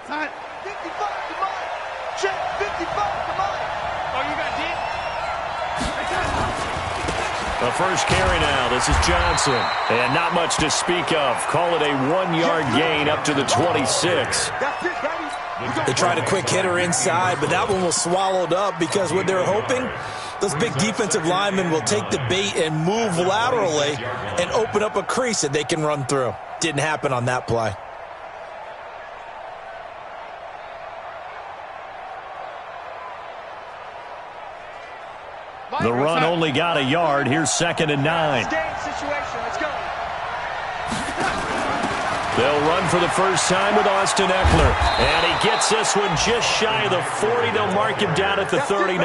Son. 55, come on. Check, 55, come on. Oh, you got deep? The first carry now. This is Johnson. And not much to speak of. Call it a 1-yard gain up to the 26. They tried a quick hitter inside, but that one was swallowed up because what they're hoping, those big defensive linemen will take the bait and move laterally and open up a crease that they can run through. Didn't happen on that play. The run only got a yard. Here's 2nd and 9. Let's go. They'll run for the first time with Austin Eckler. And he gets this one just shy of the 40. They'll mark him down at the 39.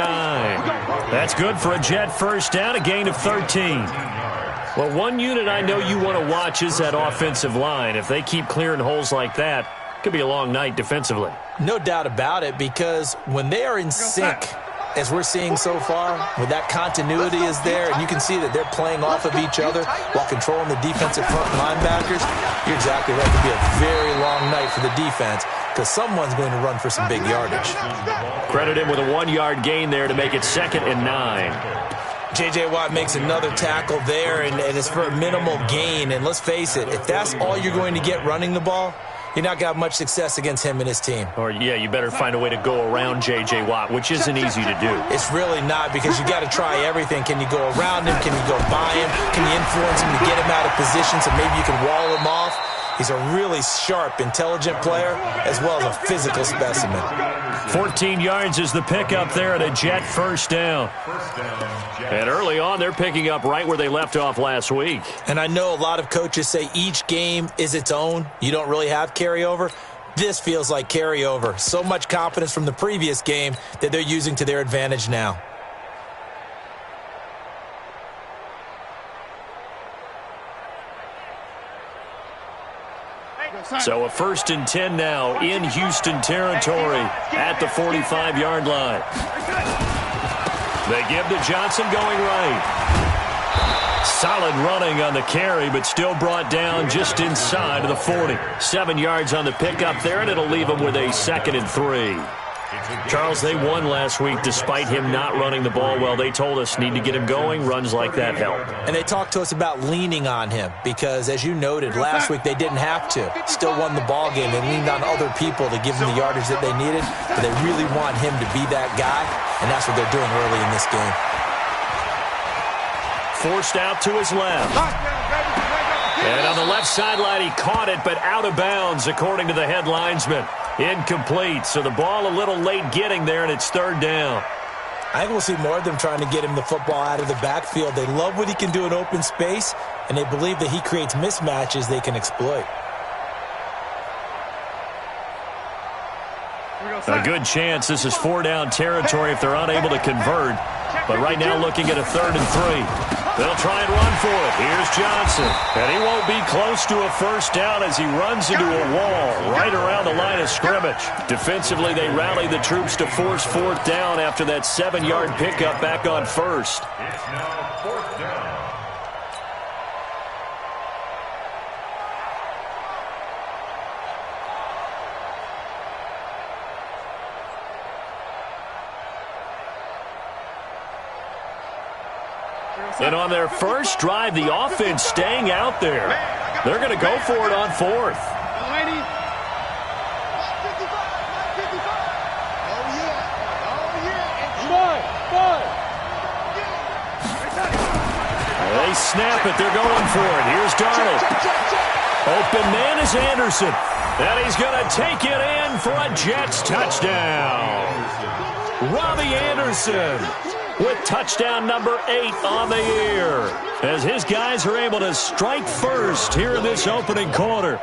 That's good for a Jet first down, a gain of 13. Well, one unit I know you want to watch is that offensive line. If they keep clearing holes like that, it could be a long night defensively. No doubt about it, because when they are in sync, as we're seeing so far, when that continuity is there, and you can see that they're playing off of each other while controlling the defensive front linebackers, you're exactly right. It could be a very long night for the defense because someone's going to run for some big yardage. Credit him with a 1-yard gain there to make it 2nd and 9. J.J. Watt makes another tackle there, and it's for a minimal gain. And let's face it, if that's all you're going to get running the ball, you're not going to have much success against him and his team. Or, yeah, you better find a way to go around J.J. Watt, which isn't easy to do. It's really not, because you got to try everything. Can you go around him? Can you go by him? Can you influence him to get him out of position so maybe you can wall him off? He's a really sharp, intelligent player, as well as a physical specimen. 14 yards is the pickup there at a Jet first down. And early on, they're picking up right where they left off last week. And I know a lot of coaches say each game is its own. You don't really have carryover. This feels like carryover. So much confidence from the previous game that they're using to their advantage now. So a 1st and 10 now in Houston territory at the 45-yard line. They give to Johnson going right. Solid running on the carry, but still brought down just inside of the 40. 7 yards on the pickup there, and it'll leave them with a 2nd and 3. Charles, they won last week despite him not running the ball well. They told us need to get him going. Runs like that help. And they talked to us about leaning on him because, as you noted, last week they didn't have to. Still won the ball game. They leaned on other people to give them the yardage that they needed, but they really want him to be that guy, and that's what they're doing early in this game. Forced out to his left. And on the left sideline, he caught it, but out of bounds, according to the head linesman. Incomplete, so the ball a little late getting there, and it's 3rd down. I think we'll see more of them trying to get him the football out of the backfield. They love what he can do in open space, and they believe that he creates mismatches they can exploit. A good chance this is 4-down territory if they're unable to convert. But right now looking at a 3rd and 3. They'll try and run for it. Here's Johnson. And he won't be close to a first down as he runs into a wall right around the line of scrimmage. Defensively, they rally the troops to force 4th down after that 7-yard pickup back on 1st. It's now 4th down. And on their first drive, the offense staying out there. They're going to go for it on 4th. They snap it. They're going for it. Here's Darnold. Open man is Anderson. And he's going to take it in for a Jets touchdown. Robbie Anderson with touchdown number 8 on the year, as his guys are able to strike first here in this opening quarter.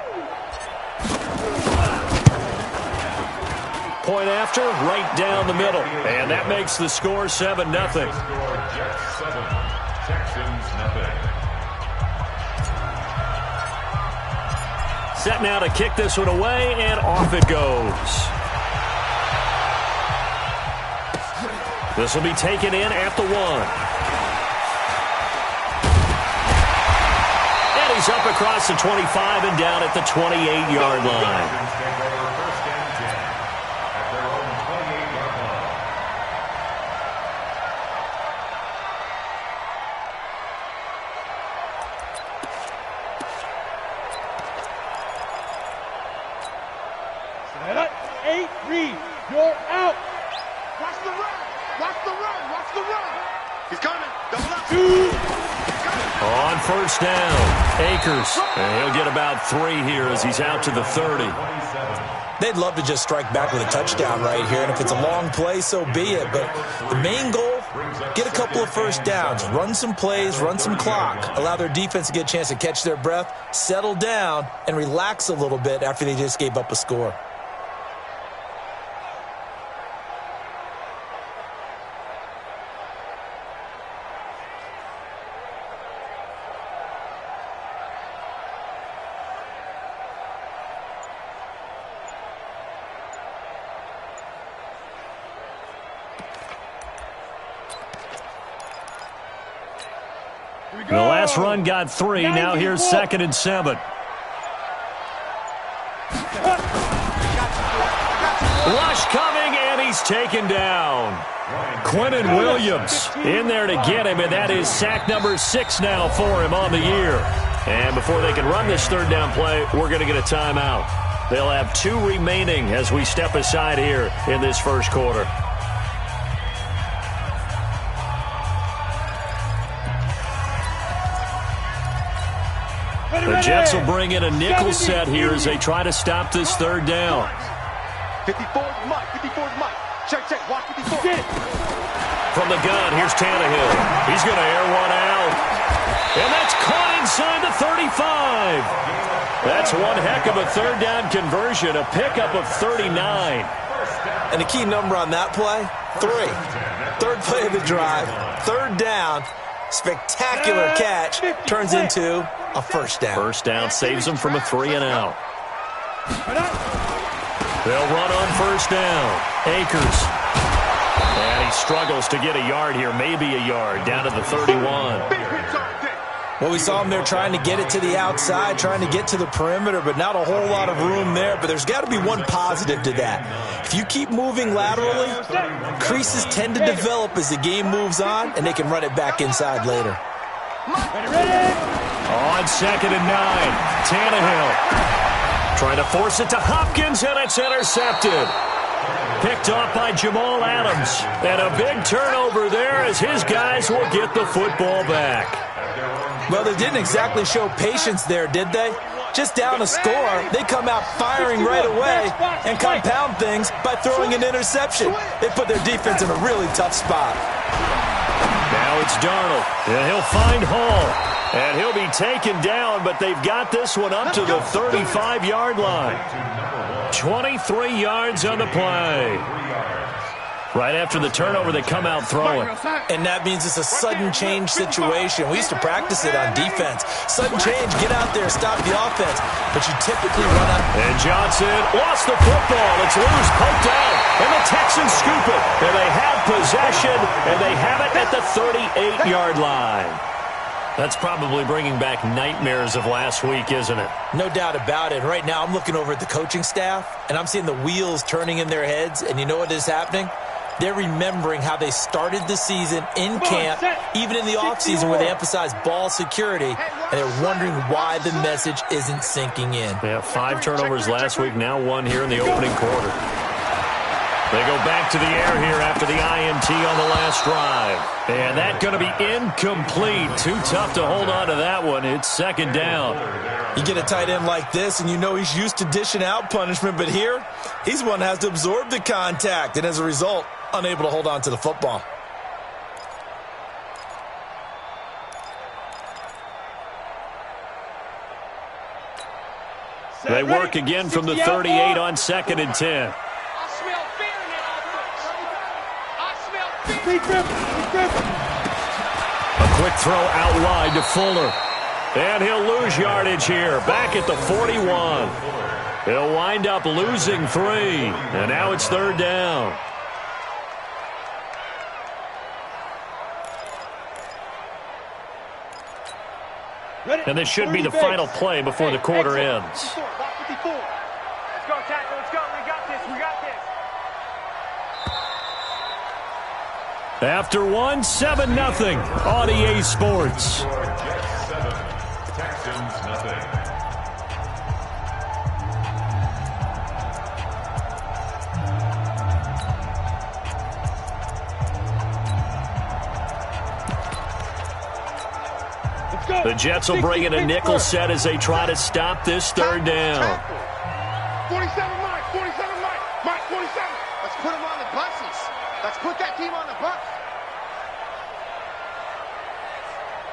Point after, right down the middle. And that makes the score 7-0. Set now to kick this one away, and off it goes. This will be taken in at the 1. And he's up across the 25 and down at the 28-yard line. Reed, you're out. Watch the run. Watch the run. Watch the run. He's coming. Double up. On first down, Akers. And he'll get about 3 here as he's out to the 30. They'd love to just strike back with a touchdown right here, and if it's a long play, so be it. But the main goal, get a couple of first downs, run some plays, run some clock, allow their defense to get a chance to catch their breath, settle down, and relax a little bit after they just gave up a score. The last run got 3. Now here's 2nd and 7. Rush coming, and he's taken down. Quentin Williams in there to get him, and that is sack number 6 now for him on the year. And before they can run this 3rd down play, we're going to get a timeout. They'll have 2 remaining as we step aside here in this first quarter. The Jets will bring in a nickel set here as they try to stop this 3rd down. 54's Mike. 54's Mike. Check, check. Watch 54. From the gun, here's Tannehill. He's going to air one out. And that's caught inside the 35. That's one heck of a 3rd down conversion, a pickup of 39. And the key number on that play, 3. 3rd play of the drive, 3rd down, spectacular catch, turns into a first down. First down saves them from a 3 and out. They'll run on first down. Akers. And he struggles to get a yard here, maybe a yard, down to the 31. Well, we saw him there trying to get it to the outside, trying to get to the perimeter, but not a whole lot of room there. But there's got to be one positive to that. If you keep moving laterally, creases tend to develop as the game moves on, and they can run it back inside later. On 2nd and 9, Tannehill trying to force it to Hopkins, and it's intercepted. Picked off by Jamal Adams. And a big turnover there as his guys will get the football back. Well, they didn't exactly show patience there, did they? Just down a score, they come out firing right away and compound things by throwing an interception. They put their defense in a really tough spot. Now it's Darnold, and he'll find Hall. And he'll be taken down, but they've got this one up to the 35-yard line. 23 yards on the play. Right after the turnover, they come out throwing. And that means it's a sudden change situation. We used to practice it on defense. Sudden change, get out there, stop the offense. But you typically run out. And Johnson lost the football. It's loose, poked out. And the Texans scoop it. And they have possession, and they have it at the 38-yard line. That's probably bringing back nightmares of last week, isn't it? No doubt about it. Right now, I'm looking over at the coaching staff, and I'm seeing the wheels turning in their heads. And you know what is happening? They're remembering how they started the season in camp, even in the offseason where they emphasized ball security, and they're wondering why the message isn't sinking in. Yeah, 5 turnovers last week, now 1 here in the opening quarter. They go back to the air here after the INT on the last drive. And that's going to be incomplete. Too tough to hold on to that one. It's 2nd down. You get a tight end like this, and you know he's used to dishing out punishment, but here, he's one that has to absorb the contact, and as a result, unable to hold on to the football. They work again from the 38 on 2nd and 10. A quick throw out wide to Fuller. And he'll lose yardage here, back at the 41. He'll wind up losing 3. And now it's 3rd down. And this should be the final play before the quarter ends. Let's go, tackle. Let's go. We got this. We got this. After 1, 7-0 on EA Sports. Jets 7, Texans nothing. The Jets will bring in a nickel set as they try to stop this third down. 47 Mike, 47 Mike, Mike 47. Let's put him on the buses. Let's put that team on the bus.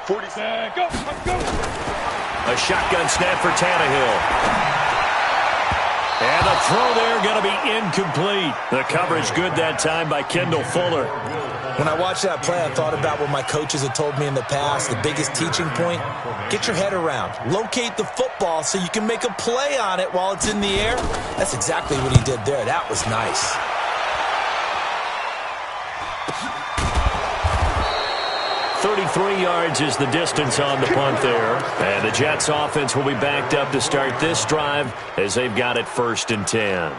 47. Go, let's go. A shotgun snap for Tannehill. And the throw there going to be incomplete. The coverage good that time by Kendall Fuller. When I watched that play, I thought about what my coaches had told me in the past. The biggest teaching point, get your head around. Locate the football so you can make a play on it while it's in the air. That's exactly what he did there. That was nice. 33 yards is the distance on the punt there. And the Jets offense will be backed up to start this drive as they've got it 1st and 10.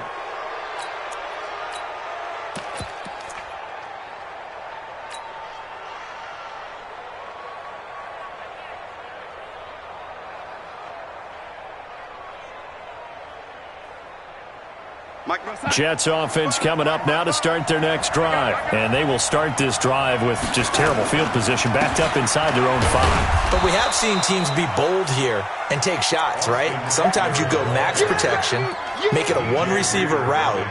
Jets offense coming up now to start their next drive. And they will start this drive with just terrible field position, backed up inside their own 5. But we have seen teams be bold here and take shots, right? Sometimes you go max protection, make it a one-receiver route,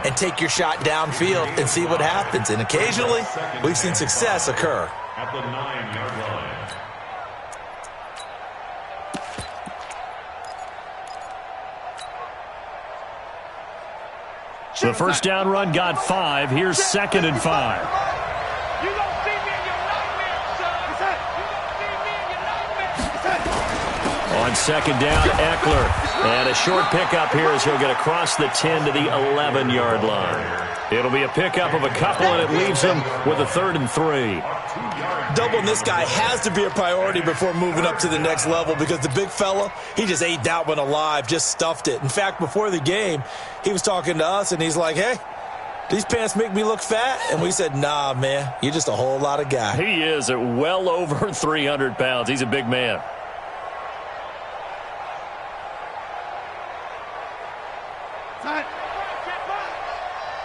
and take your shot downfield and see what happens. And occasionally, we've seen success occur. At the 9-yard line. The first down run got 5. Here's 2nd and 5. You don't see me in your nightmares, son. You don't see me in your nightmares. On 2nd down, Eckler. And a short pickup here as he'll get across the 10 to the 11-yard line. It'll be a pickup of a couple, and it leaves him with a 3rd and 3. Doubling this guy has to be a priority before moving up to the next level because the big fella, he just ate that one alive, just stuffed it. In fact, before the game, he was talking to us, and he's like, hey, these pants make me look fat? And we said, nah, man, you're just a whole lot of guy. He is at well over 300 pounds. He's a big man.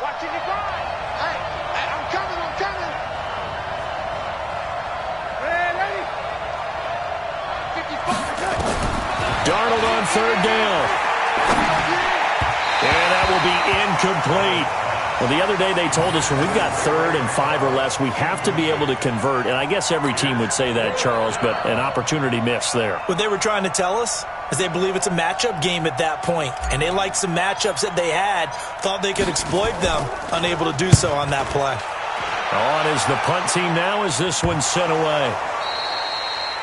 Watching the grind. Hey, I'm coming. Ready? 55. Darnold on 3rd down. And that will be incomplete. Well, the other day they told us when we've got 3rd and 5 or less, we have to be able to convert. And I guess every team would say that, Charles, but an opportunity missed there. What they were trying to tell us is they believe it's a matchup game at that point. And they liked some matchups that they had, thought they could exploit them, unable to do so on that play. On is the punt team now as this one's sent away.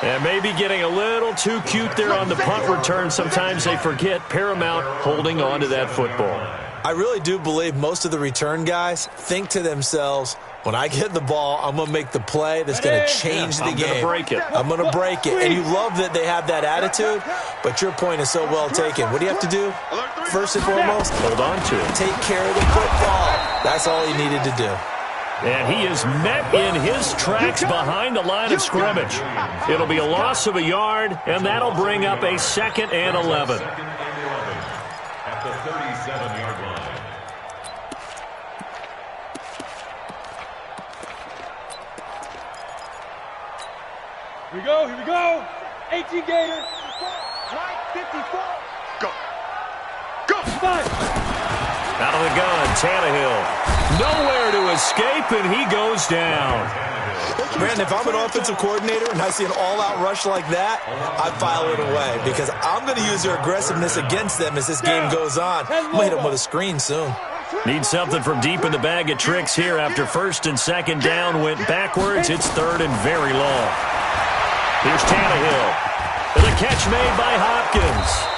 And maybe getting a little too cute there on the punt return. Sometimes they forget Paramount holding on to that football. I really do believe most of the return guys think to themselves, when I get the ball, I'm going to make the play that's going to change the game. I'm going to break it. I'm going to break it. And you love that they have that attitude, but your point is so well taken. What do you have to do? First and foremost, hold on to it. Take care of the football. That's all he needed to do. And he is met in his tracks behind the line of scrimmage. It'll be a loss of a yard, and that'll bring up a 2nd and 11. At the 37-yard line. Here we go. 18 Gator. Right, 54. Go. Out of the gun, Tannehill. Nowhere to escape, and he goes down. Brandon, if I'm an offensive coordinator and I see an all-out rush like that, I file it away because I'm going to use their aggressiveness against them as this game goes on. I'm going to hit them with a screen soon. Need something from deep in the bag of tricks here after 1st and 2nd down went backwards. It's 3rd and very long. Here's Tannehill. The catch made by Hopkins.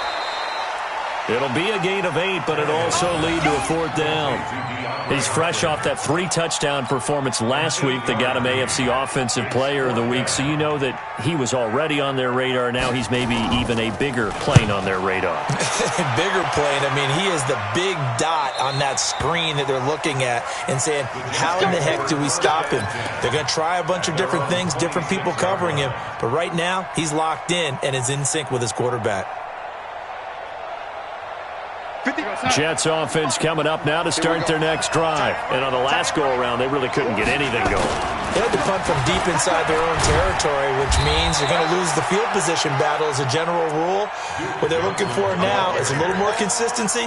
It'll be a gain of 8, but it'll also lead to a 4th down. He's fresh off that 3-touchdown performance last week that got him AFC Offensive Player of the Week, so you know that he was already on their radar. Now he's maybe even a bigger plane on their radar. Bigger plane. I mean, he is the big dot on that screen that they're looking at and saying, how in the heck do we stop him? They're going to try a bunch of different things, different people covering him, but right now he's locked in and is in sync with his quarterback. Jets offense coming up now to start their next drive. And on the last go-around, they really couldn't get anything going. They had to punt from deep inside their own territory, which means you're going to lose the field position battle as a general rule. What they're looking for now is a little more consistency,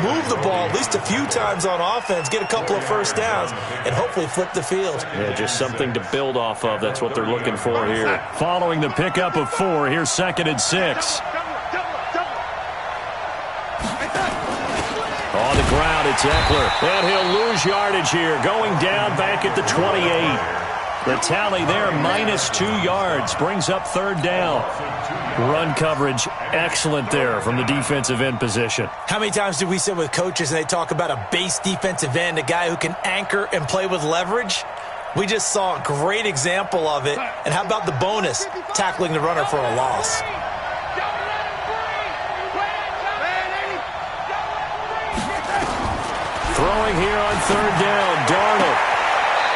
move the ball at least a few times on offense, get a couple of first downs, and hopefully flip the field. Yeah, just something to build off of. That's what they're looking for here. Following the pickup of 4, here's 2nd and 6. On the ground, it's Eckler. And he'll lose yardage here, going down back at the 28. The tally there, -2 yards, brings up 3rd down. Run coverage, excellent there from the defensive end position. How many times do we sit with coaches and they talk about a base defensive end, a guy who can anchor and play with leverage? We just saw a great example of it. And how about the bonus, tackling the runner for a loss? Throwing here on 3rd down, Darnold.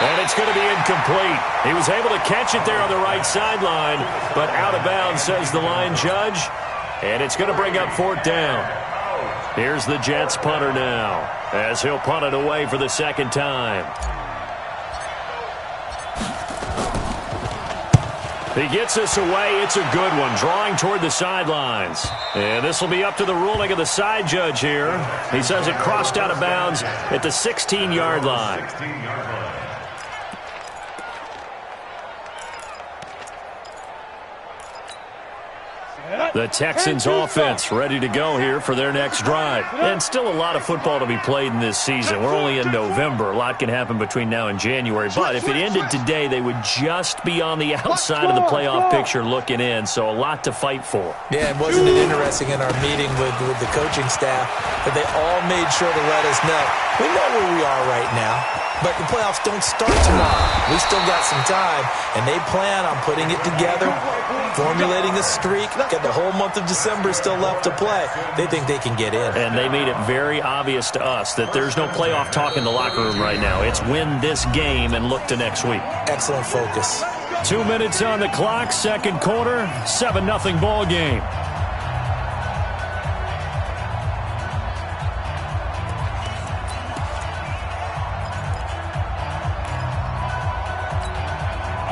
And it's going to be incomplete. He was able to catch it there on the right sideline, but out of bounds, says the line judge. And it's going to bring up 4th down. Here's the Jets punter now, as he'll punt it away for the 2nd time. He gets this away. It's a good one, drawing toward the sidelines. And this will be up to the ruling of the side judge here. He says it crossed out of bounds at the 16-yard line. The Texans offense ready to go here for their next drive. And still a lot of football to be played in this season. We're only in November. A lot can happen between now and January. But if it ended today, they would just be on the outside of the playoff picture looking in. So a lot to fight for. Yeah, and wasn't it interesting in our meeting with the coaching staff that they all made sure to let us know, we know where we are right now, but the playoffs don't start tomorrow. We still got some time, and they plan on putting it together, formulating a streak, got the whole month of December still left to play. They think they can get in. And they made it very obvious to us that there's no playoff talk in the locker room right now. It's win this game and look to next week. Excellent focus. 2 minutes on the clock, 2nd quarter, 7-0 ball game.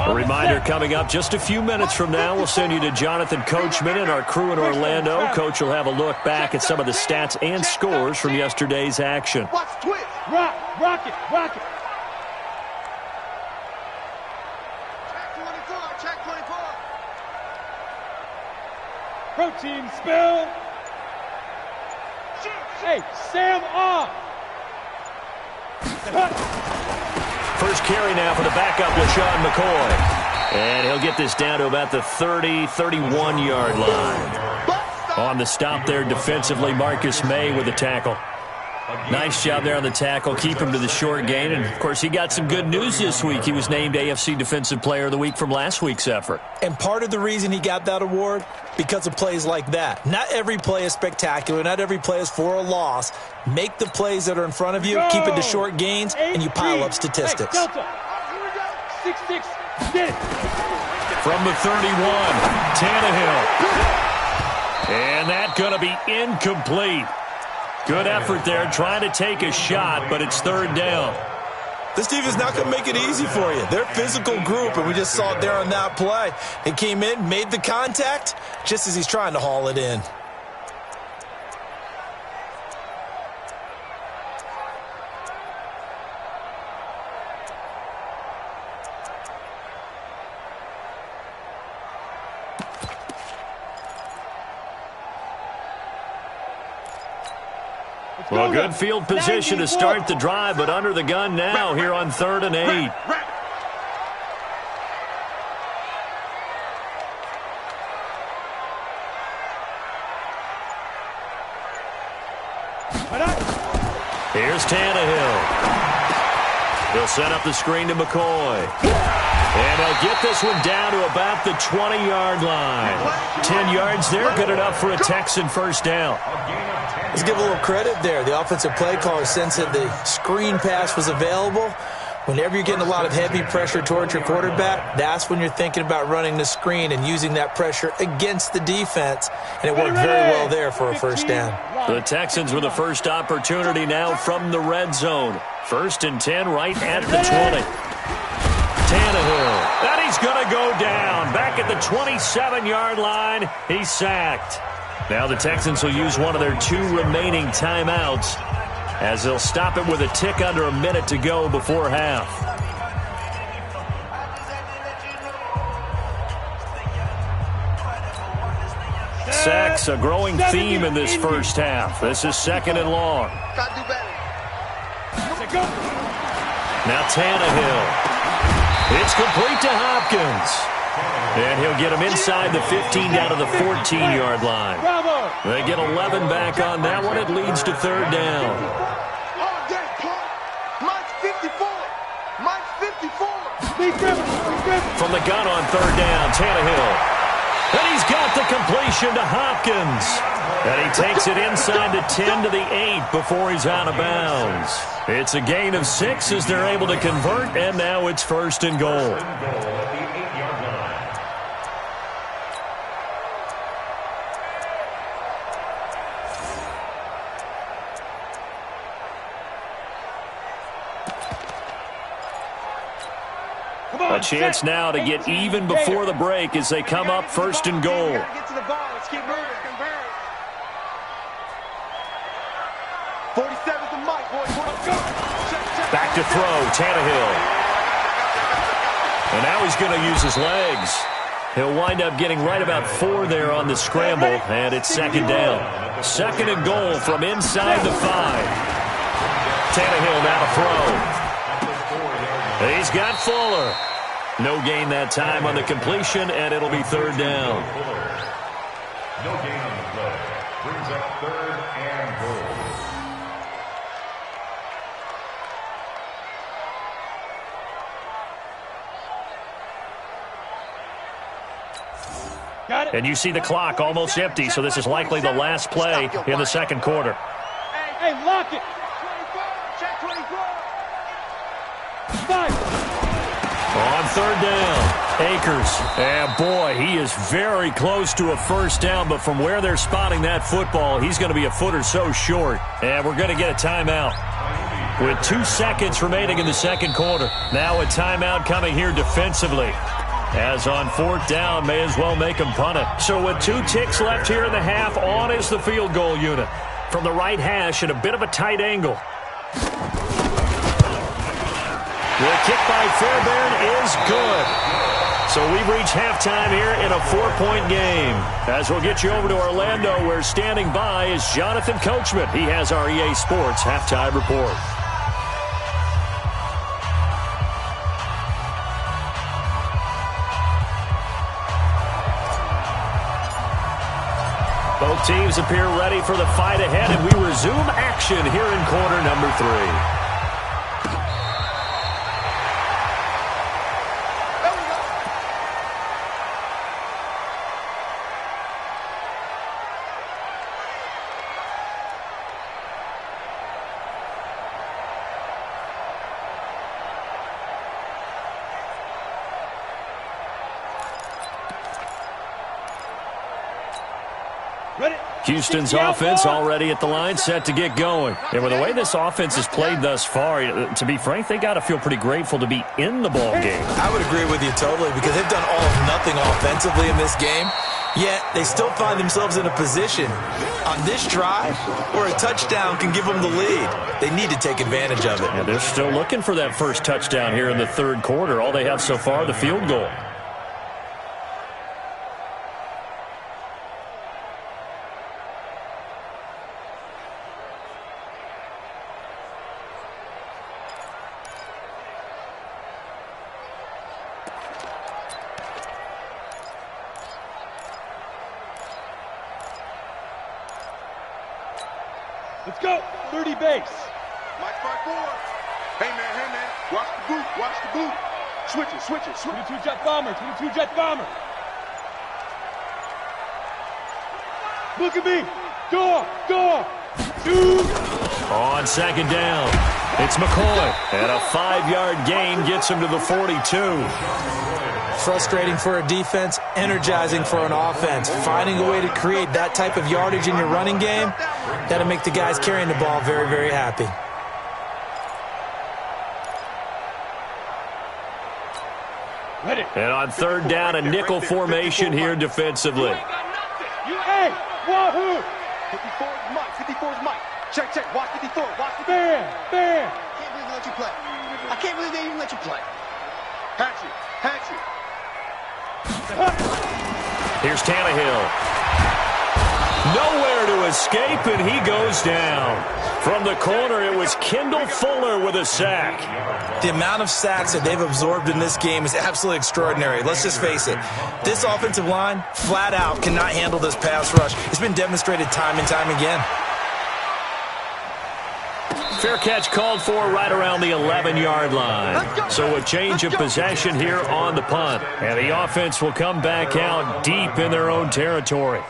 A reminder coming up just a few minutes from now, we'll send you to Jonathan Coachman and our crew in Orlando. Coach will have a look back at some of the stats and scores from yesterday's action. Watch twitch. Rock it. Check 24. Protein spill. Hey, Sam off. First carry now for the backup, LaShawn McCoy. And he'll get this down to about the 30-31-yard line. On the stop there defensively, Marcus May with the tackle. Nice job there on the tackle. Keep him to the short gain. And, of course, he got some good news this week. He was named AFC Defensive Player of the Week from last week's effort. And part of the reason he got that award, because of plays like that. Not every play is spectacular. Not every play is for a loss. Make the plays that are in front of you, keep it to short gains, and you pile up statistics. Hey, Delta. 6-6. Get it. From the 31, Tannehill. And that's going to be incomplete. Good effort there, trying to take a shot, but it's 3rd down. This defense is not going to make it easy for you. They're a physical group, and we just saw it there on that play. He came in, made the contact, just as he's trying to haul it in. Well, good field position to start the drive, but under the gun now here on 3rd and 8. Here's Tannehill. He'll set up the screen to McCoy. And he'll get this one down to about the 20-yard line. 10 yards there, good enough for a Texan first down. Let's give a little credit there. The offensive play caller sensed that the screen pass was available. Whenever you're getting a lot of heavy pressure towards your quarterback, that's when you're thinking about running the screen and using that pressure against the defense. And it worked very well there for a first down. The Texans with the first opportunity now from the red zone. 1st and 10 right at the 20. Tannehill. And he's going to go down. Back at the 27-yard line. He's sacked. Now the Texans will use one of their 2 remaining timeouts as they'll stop it with a tick under a minute to go before half. Sacks, a growing theme in this first half. This is 2nd and long. Now Tannehill. It's complete to Hopkins. And he'll get him inside the 15 down to the 14-yard line. They get 11 back on that one. It leads to 3rd down. From the gun on 3rd down, Tannehill. And he's got the completion to Hopkins. And he takes it inside the 10 to the 8 before he's out of bounds. It's a gain of 6 as they're able to convert, and now it's 1st and goal. A chance now to get even before the break as they come up 1st and goal. Back to throw, Tannehill. And now he's going to use his legs. He'll wind up getting right about 4 there on the scramble, and it's 2nd down. 2nd and goal from inside the 5. Tannehill now to throw. He's got Fuller. No gain that time on the completion, and it'll be 3rd down. No gain on the play. Brings up 3rd and goal. And you see the clock almost empty, so this is likely the last play in the 2nd quarter. Hey, lock it. 24. 5. On 3rd down, Akers. And boy, he is very close to a first down, but from where they're spotting that football, he's going to be a foot or so short. And we're going to get a timeout. With 2 seconds remaining in the 2nd quarter. Now a timeout coming here defensively. As on 4th down, may as well make him punt it. So with 2 ticks left here in the half, on is the field goal unit. From the right hash at a bit of a tight angle. The kick by Fairbairn is good. So we've reached halftime here in a 4-point game. As we'll get you over to Orlando, where standing by is Jonathan Coachman. He has our EA Sports halftime report. Both teams appear ready for the fight ahead, and we resume action here in quarter number 3. Houston's offense already at the line, set to get going. And with the way this offense has played thus far, to be frank, they got to feel pretty grateful to be in the ball game. I would agree with you totally, because they've done all of nothing offensively in this game, yet they still find themselves in a position on this drive where a touchdown can give them the lead. They need to take advantage of it. And they're still looking for that first touchdown here in the 3rd quarter. All they have so far, the field goal. Let's go. 30 base. Mike 5-4. Hey, man. Watch the boot. Watch the boot. Switch it. 22 jet bomber. 22 jet bomber. Look at me. Go. 2. On 2nd down. It's McCoy, and a 5-yard gain gets him to the 42. Frustrating for a defense, energizing for an offense. Finding a way to create that type of yardage in your running game, that'll make the guys carrying the ball very, very happy. And on third down, a nickel formation here defensively. Hey, wahoo! 54 is Mike. 54 is Mike. Check, check. Watch 54. Watch 54. Bam. I can't believe they let you play. I can't believe they even let you play. Hatchet. Hatchet. Here's Tannehill. Nowhere to escape, and he goes down. From the corner, it was Kendall Fuller with a sack. The amount of sacks that they've absorbed in this game is absolutely extraordinary. Let's just face it. This offensive line, flat out, cannot handle this pass rush. It's been demonstrated time and time again. Fair catch called for right around the 11-yard line. So a change of possession here on the punt. And the offense will come back out deep in their own territory.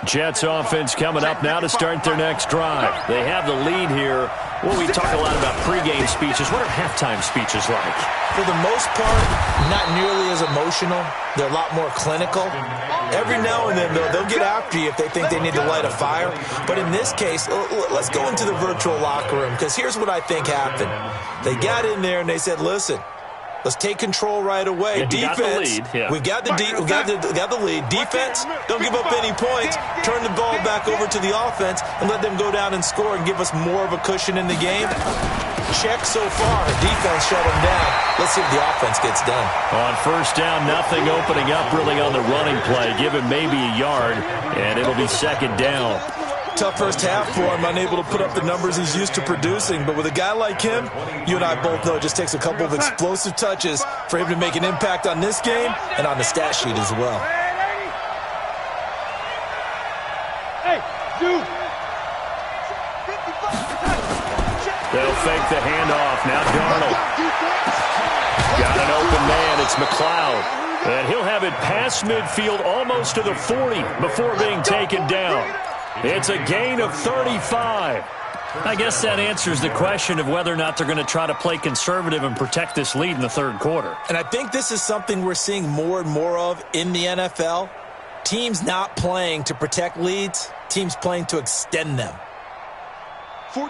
Jets offense coming up now to start their next drive. They have the lead here. Well, we talk a lot about pregame speeches. What are halftime speeches like? For the most part, not nearly as emotional. They're a lot more clinical. Every now and then, they'll get after you if they think they need to light a fire. But in this case, let's go into the virtual locker room, because here's what I think happened. They got in there and they said, listen, let's take control right away. Yeah, defense, we got the lead. Defense, don't give up any points. Turn the ball back over to the offense and let them go down and score and give us more of a cushion in the game. Check so far. Defense shut them down. Let's see if the offense gets done. On first down, nothing opening up really on the running play. Give him maybe a yard, and it'll be second down. Tough first half for him, unable to put up the numbers he's used to producing. But with a guy like him, you and I both know it just takes a couple of explosive touches for him to make an impact on this game and on the stat sheet as well. Hey, dude. They'll fake the handoff. Now Darnold. Got an open man. It's McLeod. And he'll have it past midfield almost to the 40 before being taken down. It's a gain of 35. I guess that answers the question of whether or not they're going to try to play conservative and protect this lead in the third quarter. And I think this is something we're seeing more and more of in the NFL. Teams not playing to protect leads, teams playing to extend them.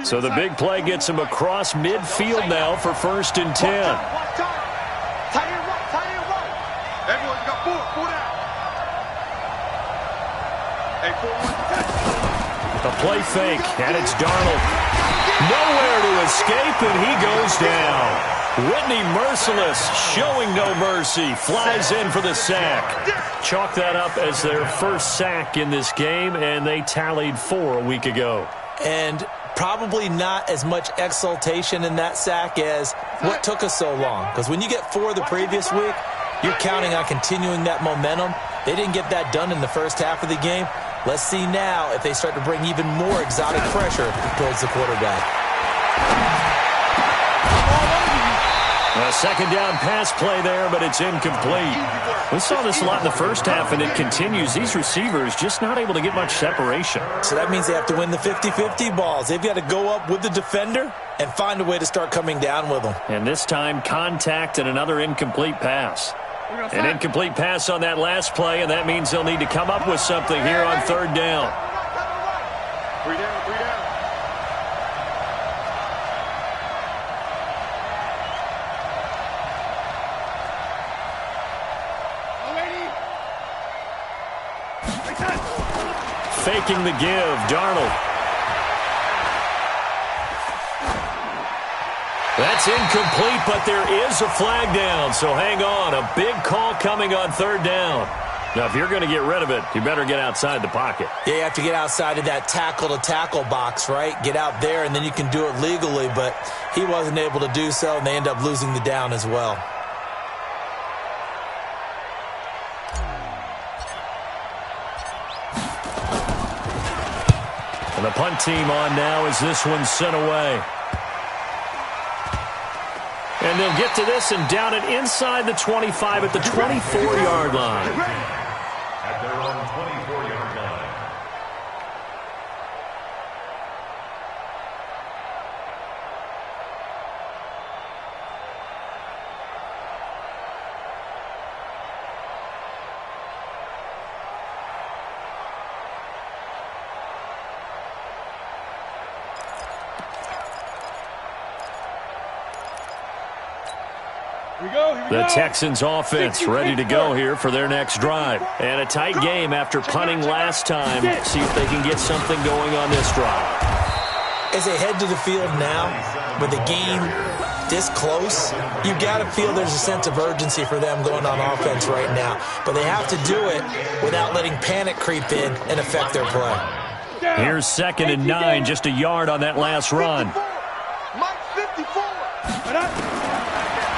So the big play gets him across midfield now for 1st and 10. Tight end right. Everyone's got four down. Hey, 4-1. The play fake, and it's Darnold. Nowhere to escape, and he goes down. Whitney Merciless, showing no mercy, flies in for the sack. Chalk that up as their first sack in this game, and they tallied 4 a week ago. And probably not as much exultation in that sack as what took us so long. Because when you get 4 the previous week, you're counting on continuing that momentum. They didn't get that done in the first half of the game. Let's see now if they start to bring even more exotic pressure towards the quarterback. A second down pass play there, but it's incomplete. We saw this a lot in the first half, and it continues. These receivers just not able to get much separation. So that means they have to win the 50-50 balls. They've got to go up with the defender and find a way to start coming down with them. And this time, contact and another incomplete pass. An incomplete pass on that last play, and that means they'll need to come up with something here on third down. 3 down. Faking the give, Darnold. That's incomplete, but there is a flag down, so hang on. A big call coming on third down. Now, if you're going to get rid of it, you better get outside the pocket. Yeah, you have to get outside of that tackle-to-tackle box, right? Get out there, and then you can do it legally, but he wasn't able to do so, and they end up losing the down as well. And the punt team on now as this one's sent away. And they'll get to this and down it inside the 25 at the 24-yard line. At their own 24-yard line. The Texans offense ready to go here for their next drive. And a tight game after punting last time. See if they can get something going on this drive. As they head to the field now, with the game this close, you've got to feel there's a sense of urgency for them going on offense right now. But they have to do it without letting panic creep in and affect their play. Here's 2nd and 9, just a yard on that last run.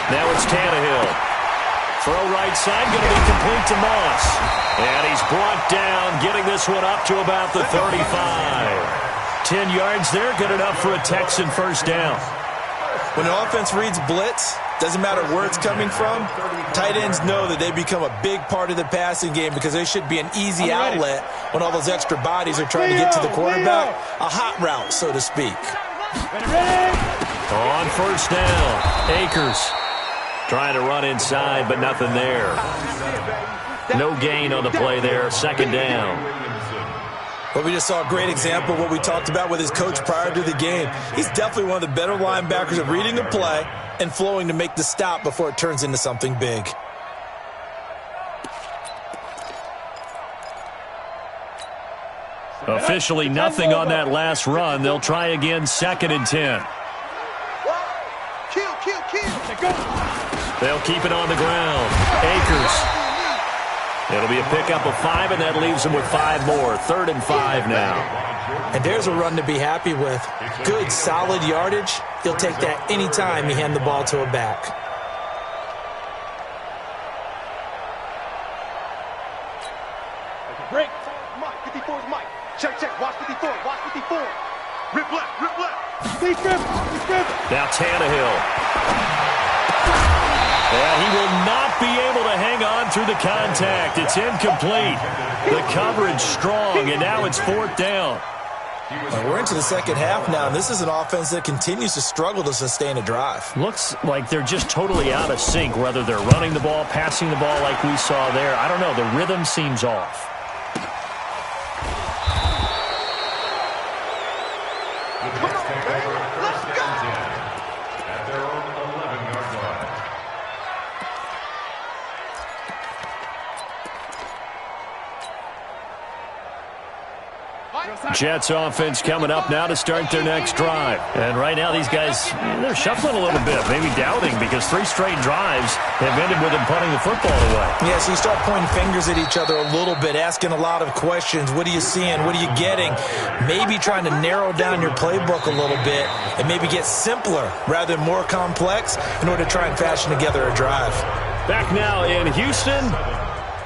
Now it's Tannehill. Throw right side, going to be complete to Moss. And he's brought down, getting this one up to about the 35. 10 yards there, good enough for a Texan first down. When the offense reads blitz, doesn't matter where it's coming from, tight ends know that they become a big part of the passing game because they should be an easy outlet when all those extra bodies are trying to get to the quarterback. A hot route, so to speak. On first down, Akers trying to run inside, but nothing there. No gain on the play there, 2nd down. Well, we just saw a great example of what we talked about with his coach prior to the game. He's definitely one of the better linebackers of reading the play and flowing to make the stop before it turns into something big. Officially nothing on that last run. They'll try again, 2nd and 10. They'll keep it on the ground. Akers. It'll be a pickup of 5, and that leaves them with 5 more. 3rd and 5 now. And there's a run to be happy with. Good, solid yardage. He'll take that any time you hand the ball to a back. Break. Mike, 54 is Mike. Check, watch 54, watch 54. Rip left. Now Tannehill. And he will not be able to hang on through the contact. It's incomplete. The coverage strong, and now it's 4th down. Well, we're into the second half now, and this is an offense that continues to struggle to sustain a drive. Looks like they're just totally out of sync, whether they're running the ball, passing the ball like we saw there. I don't know. The rhythm seems off. Jets offense coming up now to start their next drive. And right now these guys, they're shuffling a little bit, maybe doubting, because 3 straight drives have ended with them punting the football away. Yeah, so you start pointing fingers at each other a little bit, asking a lot of questions. What are you seeing? What are you getting? Maybe trying to narrow down your playbook a little bit and maybe get simpler rather than more complex in order to try and fashion together a drive. Back now in Houston.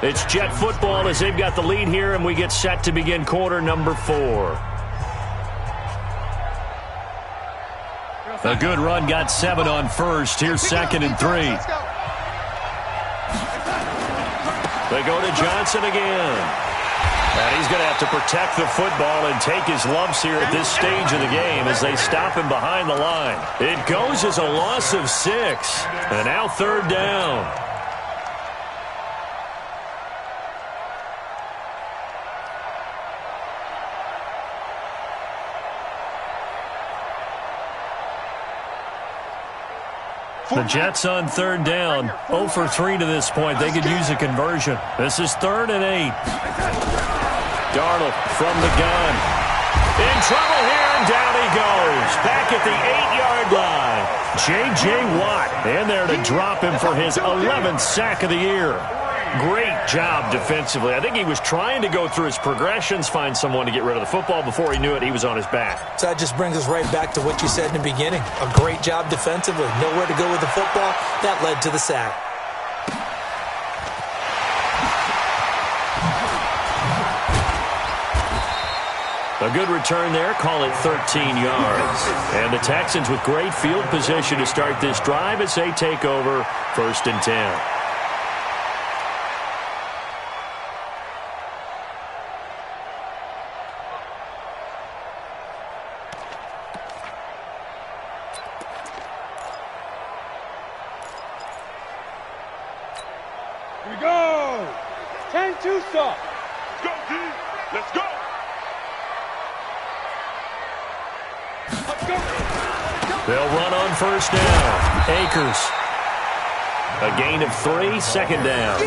It's Jet football as they've got the lead here, and we get set to begin quarter number 4. A good run, got 7 on first. Here's 2nd and 3. They go to Johnson again. And he's going to have to protect the football and take his lumps here at this stage of the game as they stop him behind the line. It goes as a loss of 6. And now 3rd down. The Jets on 3rd down. 0 for 3 to this point. They could use a conversion. This is 3rd and 8. Darnold from the gun. In trouble here, and down he goes. Back at the 8-yard line. J.J. Watt in there to drop him for his 11th sack of the year. Great job defensively. I think he was trying to go through his progressions, find someone to get rid of the football. Before he knew it, he was on his back. So that just brings us right back to what you said in the beginning. A great job defensively. Nowhere to go with the football. That led to the sack. A good return there. Call it 13 yards. And the Texans with great field position to start this drive as they take over 1st and 10. Here we go. 10-2 stop. Let's go, team. Let's go. They'll run on 1st down. Akers. A gain of 3, second down.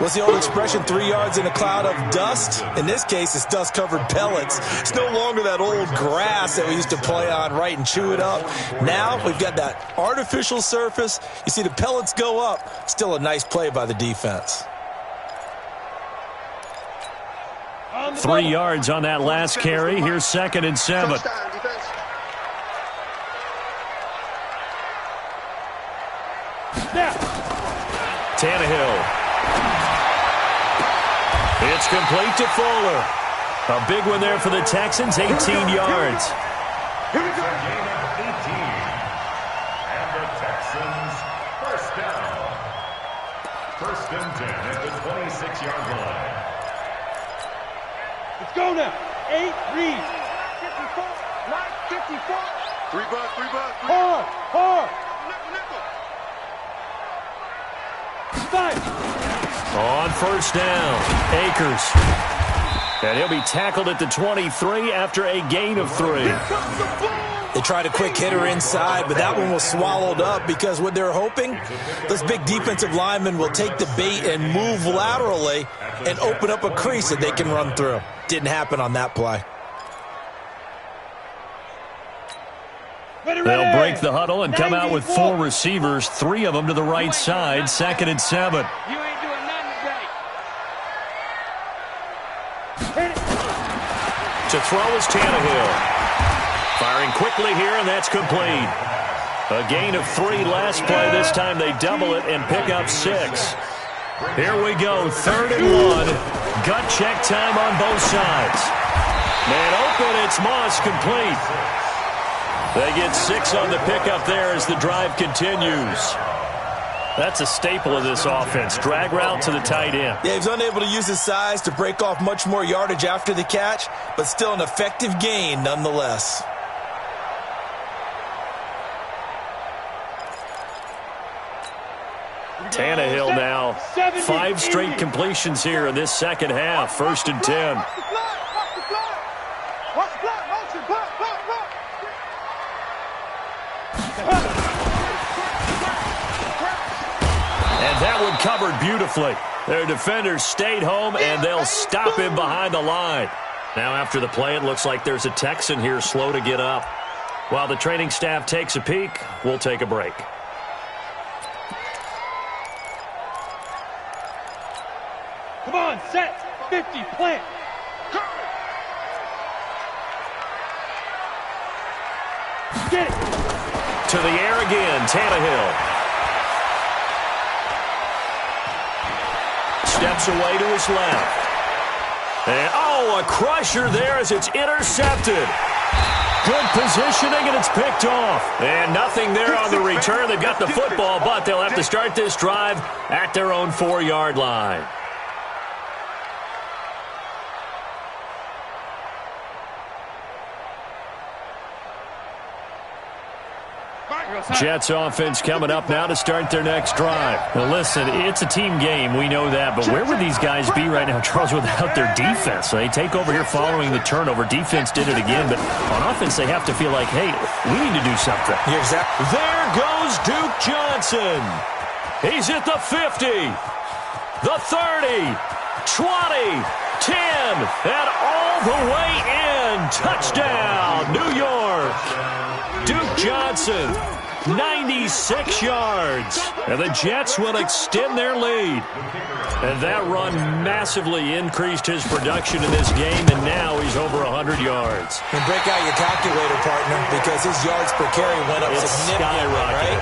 What's the old expression, 3 yards in a cloud of dust? In this case, it's dust-covered pellets. It's no longer that old grass that we used to play on, right, and chew it up. Now we've got that artificial surface. You see the pellets go up. Still a nice play by the defense. 3 yards on that last carry. Here's 2nd and 7. Tannehill. It's complete to Fuller. A big one there for the Texans, 18 yards. Here we go. Gain of 18. And the Texans, first down. 1st and 10 at the 26-yard line. Let's go now. 8 reads. 54. 54. 3 bucks. Hard. On 1st down, Akers. And he'll be tackled at the 23 after a gain of 3. They tried a quick hitter inside, but that one was swallowed up because what they're hoping, this big defensive lineman will take the bait and move laterally and open up a crease that they can run through. Didn't happen on that play. They'll break the huddle and come out with 4 receivers, 3 of them to the right side, 2nd and 7. You ain't doing nothing today. To throw is Tannehill. Firing quickly here, and that's complete. A gain of 3 last play. This time they double it and pick up 6. Here we go, 3rd and 1. Gut check time on both sides. Man open, it's Moss, complete. They get 6 on the pickup there as the drive continues. That's a staple of this offense. Drag route to the tight end. Yeah, he's unable to use his size to break off much more yardage after the catch, but still an effective gain nonetheless. Tannehill now. 5 straight completions here in this second half. 1st and 10. And that one covered beautifully. Their defenders stayed home, and they'll stop him behind the line. Now after the play, it looks like there's a Texan here slow to get up. While the training staff takes a peek, we'll take a break. Come on, set. 50, plant. Get it. To the air again, Tannehill. Steps away to his left. And, a crusher there as it's intercepted. Good positioning, and it's picked off. And nothing there on the return. They've got the football, but they'll have to start this drive at their own 4-yard line. Jets offense coming up now to start their next drive. Well, listen, it's a team game. We know that. But where would these guys be right now, Charles, without their defense? They take over here following the turnover. Defense did it again. But on offense, they have to feel like, hey, we need to do something. You're exactly. There goes Duke Johnson. He's at the 50, the 30, 20, 10, and all the way in. Touchdown, New York. Duke Johnson, 96 yards. And the Jets will extend their lead. And that run massively increased his production in this game, and now he's over 100 yards. And break out your calculator, partner, because his yards per carry went up significantly, right?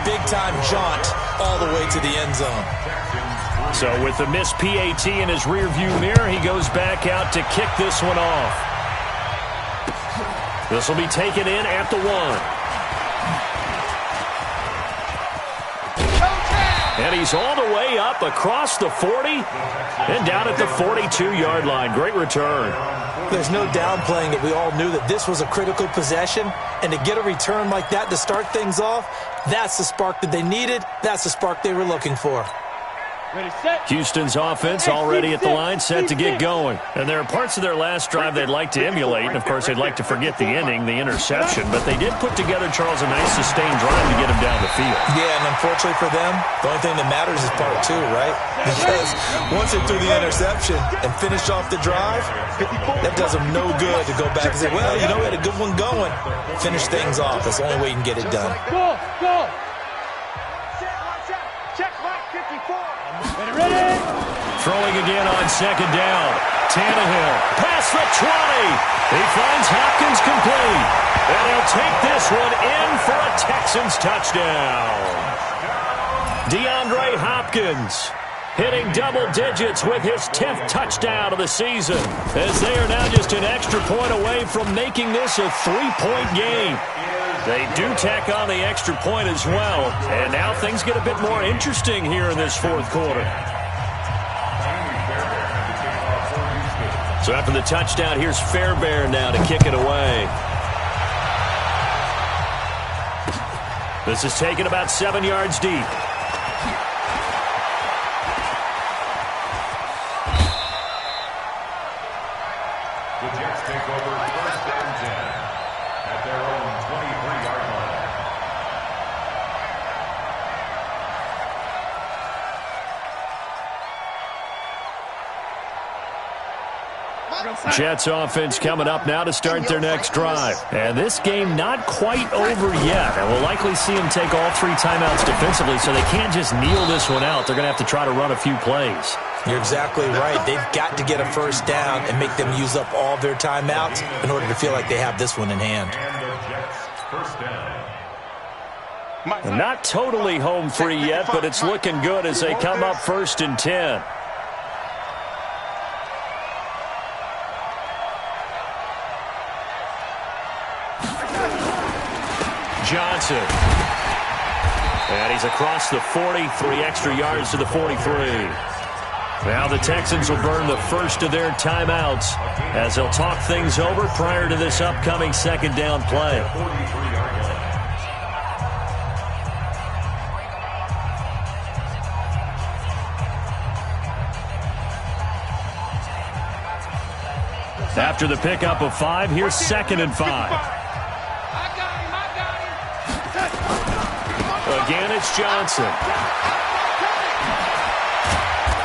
Big-time jaunt all the way to the end zone. So with the missed PAT in his rearview mirror, he goes back out to kick this one off. This will be taken in at the 1. And he's all the way up across the 40 and down at the 42-yard line. Great return. There's no downplaying it. We all knew that this was a critical possession, and to get a return like that to start things off, that's the spark that they needed. That's the spark they were looking for. Houston's offense already at the line, set to get going. And there are parts of their last drive they'd like to emulate. And, of course, they'd like to forget the ending, the interception. But they did put together, Charles, a nice sustained drive to get him down the field. Yeah, and unfortunately for them, the only thing that matters is part two, right? Because once they threw the interception and finished off the drive, that does them no good to go back and say, well, you know, we had a good one going. Finish things off. That's the only way you can get it done. Go! Check right 54. Ready? Throwing again on second down. Tannehill, past the 20. He finds Hopkins complete. And he'll take this one in for a Texans touchdown. DeAndre Hopkins hitting double digits with his 10th touchdown of the season, as they are now just an extra point away from making this a 3-point game. They do tack on the extra point as well, and now things get a bit more interesting here in this fourth quarter. So after the touchdown, here's Fairbairn now to kick it away. This is taken about 7 yards deep. The Jets take over first and 10 at their own 23-yard line. Jets offense coming up now to start their next drive. And this game not quite over yet. And we'll likely see them take all 3 timeouts defensively, so they can't just kneel this one out. They're going to have to try to run a few plays. You're exactly right. They've got to get a first down and make them use up all their timeouts in order to feel like they have this one in hand. And the Jets first down. Not totally home free yet, but it's looking good as they come up first and 10. Johnson. And he's across the 40, 3 extra yards to the 43. Now the Texans will burn the first of their timeouts as they'll talk things over prior to this upcoming second down play. After the pickup of 5, here's second and 5. Again, it's Johnson.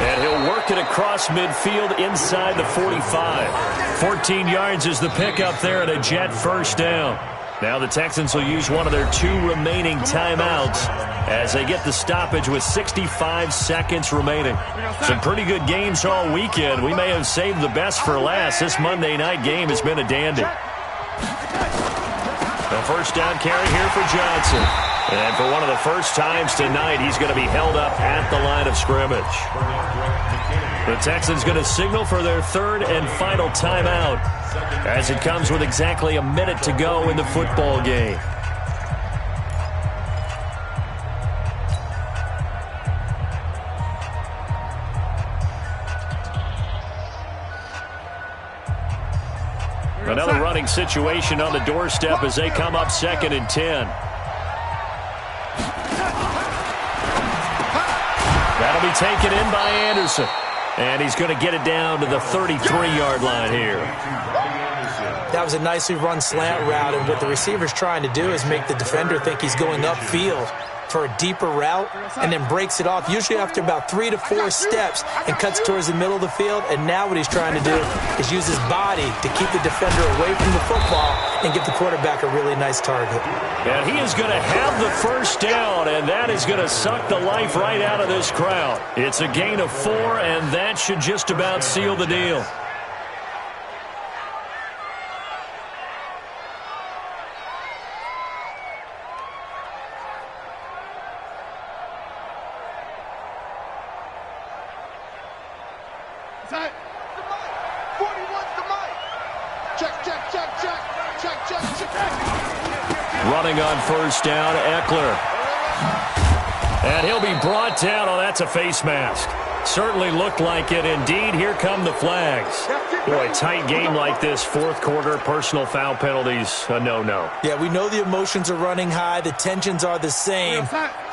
And he'll work it across midfield inside the 45. 14 yards is the pickup there at a Jet first down. Now the Texans will use one of their 2 remaining timeouts as they get the stoppage with 65 seconds remaining. Some pretty good games all weekend. We may have saved the best for last. This Monday night game has been a dandy. The first down carry here for Johnson. And for one of the first times tonight, he's going to be held up at the line of scrimmage. The Texans going to signal for their 3rd and final timeout as it comes with exactly a minute to go in the football game. Another running situation on the doorstep as they come up second and 10. That'll be taken in by Anderson. And he's going to get it down to the 33-yard line here. That was a nicely run slant route, and what the receiver's trying to do is make the defender think he's going upfield for a deeper route and then breaks it off, usually after about 3 to 4 steps, and cuts towards the middle of the field. And now what he's trying to do is use his body to keep the defender away from the football and give the quarterback a really nice target. And he is going to have the first down, and that is going to suck the life right out of this crowd. It's a gain of 4, and that should just about seal the deal. Running on first down, Eckler. And he'll be brought down. Oh, that's a face mask. Certainly looked like it. Indeed, here come the flags. Boy, tight game like this, fourth quarter, personal foul penalties, a no-no. Yeah, we know the emotions are running high. The tensions are the same.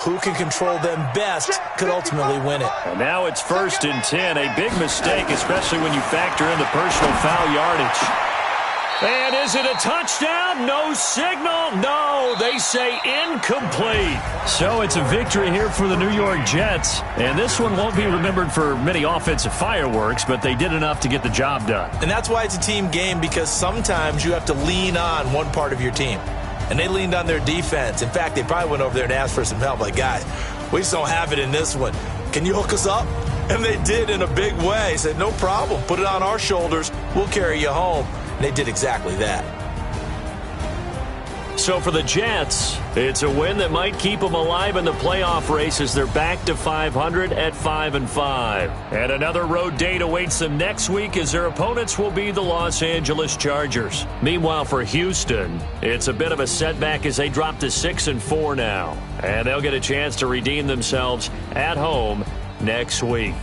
Who can control them best could ultimately win it. And now it's 1st and 10. A big mistake, especially when you factor in the personal foul yardage. And is it a touchdown? No signal. No, they say incomplete. So it's a victory here for the New York Jets. And this one won't be remembered for many offensive fireworks, but they did enough to get the job done. And that's why it's a team game, because sometimes you have to lean on one part of your team. And they leaned on their defense. In fact, they probably went over there and asked for some help. Like, guys, we just don't have it in this one. Can you hook us up? And they did in a big way. Said, no problem. Put it on our shoulders. We'll carry you home. And they did exactly that. So for the Jets, it's a win that might keep them alive in the playoff race as they're back to 500 at 5-5. And another road date awaits them next week as their opponents will be the Los Angeles Chargers. Meanwhile, for Houston, it's a bit of a setback as they drop to 6-4 now. And they'll get a chance to redeem themselves at home next week.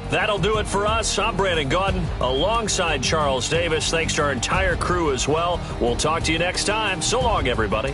That'll do it for us. I'm Brandon Gaudin alongside Charles Davis. Thanks to our entire crew as well. We'll talk to you next time. So long, everybody.